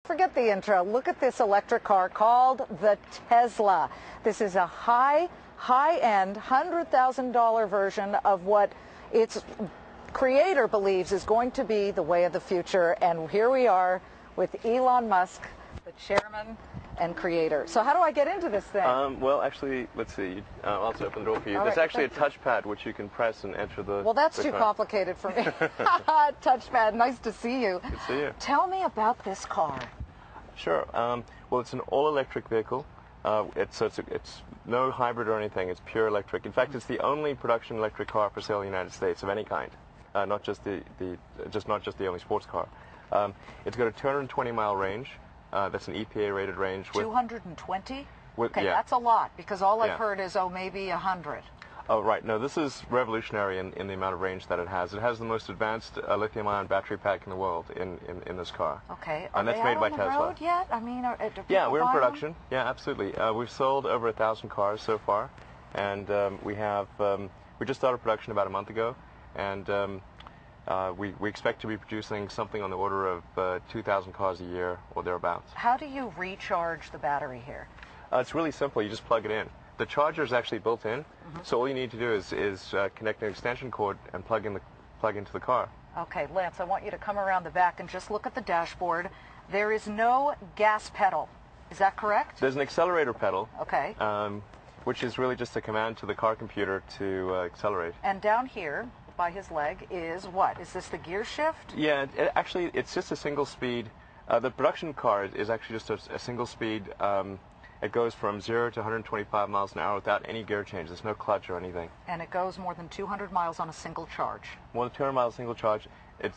Forget the intro. Look at this electric car called the Tesla. This is a high-end, $100,000 version of what its creator believes is going to be the way of the future. And here we are with Elon Musk, the chairman and creator. So how do I get into this thing? Well, actually, let's see. I'll just open the door for you. There's actually a touchpad which you can press and enter the... Well, that's too complicated for me. Touchpad, nice to see you. Good to see you. Tell me about this car. Sure. Well, it's an all-electric vehicle. It's no hybrid or anything. It's pure electric. In fact, it's the only production electric car for sale in the United States of any kind. Not just the only sports car. It's got a 220-mile range. That's an EPA-rated range. 220? Okay, yeah. That's a lot, because all I've heard is, maybe 100. Oh, right. No, this is revolutionary in the amount of range that it has. It has the most advanced lithium-ion battery pack in the world in this car. Okay. And that's made by Tesla. Are they out on the road yet? I mean, yeah, we're in production. Yeah, absolutely. We've sold over 1,000 cars so far, and we just started production about a month ago, and we expect to be producing something on the order of 2,000 cars a year or thereabouts. How do you recharge the battery here? It's really simple. You just plug it in. The charger is actually built in, so all you need to do is connect an extension cord and plug into the car. Okay, Lance, I want you to come around the back and just look at the dashboard. There is no gas pedal. Is that correct? There's an accelerator pedal. Okay. Which is really just a command to the car computer to accelerate. And down here, by his leg, is what? Is this the gear shift? Yeah, actually, it's just a single speed. The production car is actually just a single speed. It goes from 0 to 125 miles an hour without any gear change. There's no clutch or anything. And it goes more than 200 miles on a single charge. More than 200 miles single charge. It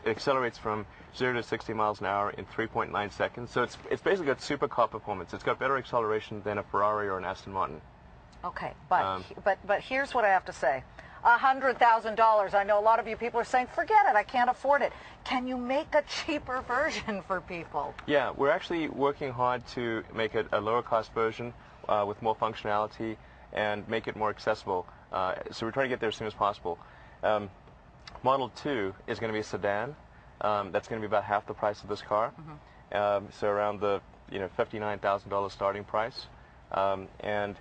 accelerates from 0 to 60 miles an hour in 3.9 seconds. So it's basically got supercar performance. It's got better acceleration than a Ferrari or an Aston Martin. Okay, but here's what I have to say. $100,000. I know a lot of you people are saying, forget it, I can't afford it. Can you make a cheaper version for people? Yeah, we're actually working hard to make it a lower cost version with more functionality and make it more accessible. So we're trying to get there as soon as possible. Model 2 is going to be a sedan. That's going to be about half the price of this car. So around the $59,000 starting price. And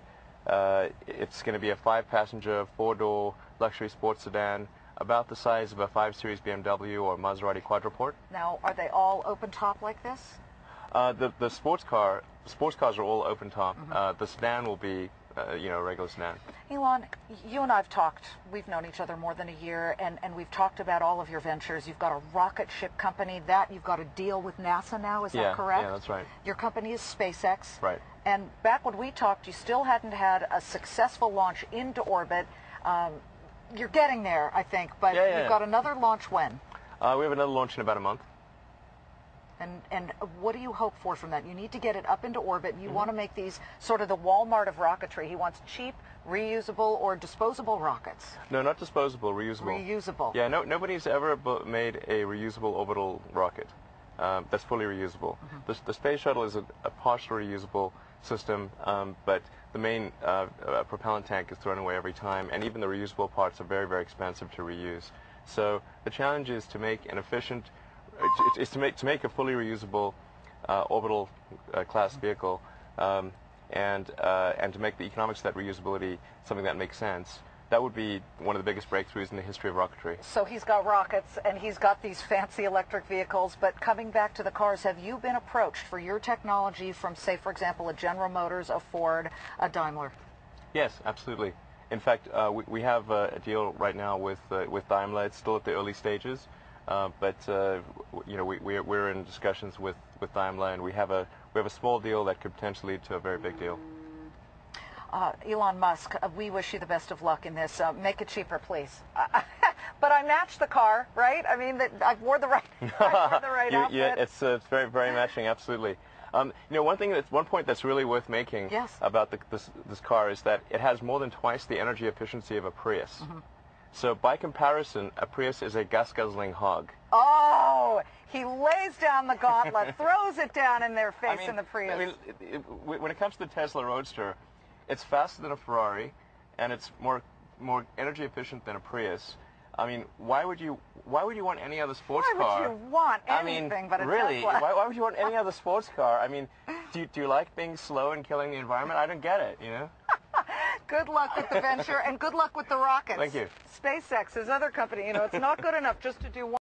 it's going to be a 5-passenger, 4-door luxury sports sedan, about the size of a 5 Series BMW or Maserati Quadriport. Now, are they all open top like this? The sports cars are all open top. The sedan will be, a regular sedan. Elon, you and I have talked. We've known each other more than a year, and we've talked about all of your ventures. You've got a rocket ship company. You've got a deal with NASA now. Is that correct? Yeah, that's right. Your company is SpaceX. Right. And back when we talked, you still hadn't had a successful launch into orbit. You're getting there, I think, but you've got another launch when? We have another launch in about a month. And what do you hope for from that? You need to get it up into orbit, and you want to make these sort of the Walmart of rocketry. He wants cheap, reusable, or disposable rockets. No, not disposable, reusable. Reusable. Yeah, nobody's ever made a reusable orbital rocket that's fully reusable. The space shuttle is a partial reusable system, but the main propellant tank is thrown away every time, and even the reusable parts are very, very expensive to reuse. So the challenge is to make an efficient, to make a fully reusable orbital class vehicle, and to make the economics of that reusability something that makes sense. That would be one of the biggest breakthroughs in the history of rocketry. So he's got rockets and he's got these fancy electric vehicles, but coming back to the cars, have you been approached for your technology from, say, for example, a General Motors, a Ford, a Daimler? Yes, absolutely. In fact, we have a deal right now with Daimler. It's still at the early stages, but we're in discussions with Daimler, and we have a small deal that could potentially lead to a very big deal. Elon Musk, we wish you the best of luck in this. Make it cheaper, please. But I matched the car, right? I mean, I wore the right, outfit. Yeah, it's very, very matching, absolutely. One point that's really worth making about this car is that it has more than twice the energy efficiency of a Prius. So by comparison, a Prius is a gas-guzzling hog. Oh, he lays down the gauntlet, throws it down in their face in the Prius. I mean, when it comes to the Tesla Roadster, it's faster than a Ferrari, and it's more energy efficient than a Prius. I mean, why would you want any other sports car? Why would you want anything but a really, Tesla? why would you want any other sports car? I mean, do you like being slow and killing the environment? I don't get it, you know? Good luck with the venture, and good luck with the rockets. Thank you. SpaceX, his other company, you know, it's not good enough just to do one.